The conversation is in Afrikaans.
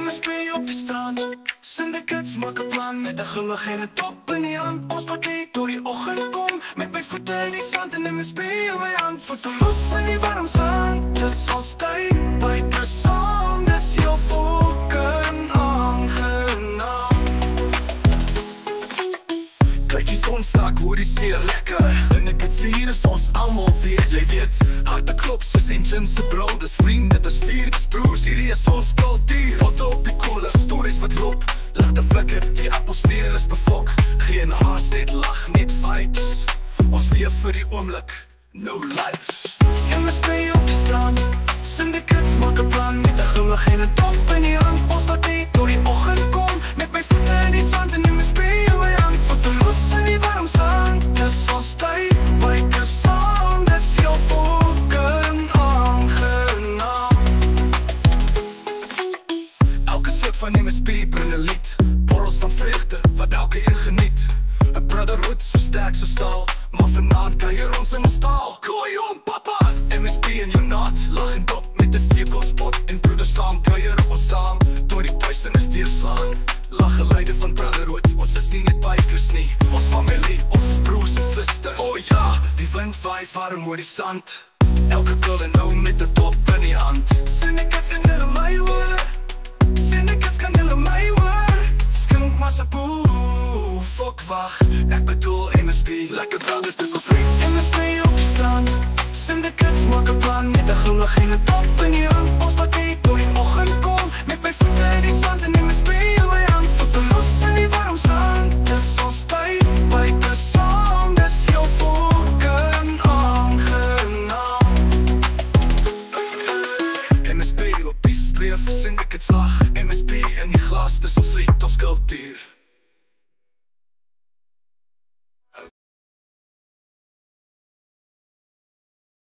MSP op die strand, syndicates maak 'n plan met 'n glimlag en 'n dop in die hand. Ons party tot die oggend kom, met my voete in die sand en MSP in my hand. Voete los in die warm sand, dis ons tyd by die son, dis jou volken aangenaam. Kyk die son sak, hoor die see lekker. Syndicates hier is ons almal weet, jy weet. Harte klop soos engines se brul, dis vriende, dis vier, dis broers. Hierdie is ons kultuur, potte op die kolle, stories wat loop. Ligte flikker, die atmosfeer is befok. Geen haas, net lag, net vibes. Ons leef vir die oomblik, no lives. MSP op die strand, syndicates maak 'n plan met 'n glimlag en 'n dop in die hand. Ons party tot die oggend kom, met my voete in die sand en MSP in my hand. Voete los in die warm sand, dis ons tyd by die son, dis jou volken aangenaam. Elke sluk van MSP bring 'n lied, borrels van vreugde wat elke een geniet. 'n brotherhood so sterk so staal, maar vanaand kuier ons in ons taal. Gooi om papa, MSP in jou naad, lag en dop met 'n sekelspot. En broeders staan kuier ons saam, door die duisternis deurslaan. Lag geluide van brotherhood, ons is nie net bikers nie, ons familie, ons is broers en susters. O ja, die wind waai warm oor die sand, elke girl en nou met 'n dop in die hand. Syndicates kan hulle my hoor, syndicates kan hulle my hoor. Skink maar se boe, fok wag, ek bedoel MSP, lekker brothers, dis ons vriend. MSP op die strand, syndicates maak 'n plan met 'n glimlag en 'n dop in die hand. Ons party tot die oggend kom, met my voete in die sand en MSP in my hand. Voete los in die warm sand, dis ons tyd by die son, dis jou volken aangenaam. MSP op die streef, syndicates lag, MSP in die glas, dis ons lied, ons kultuur.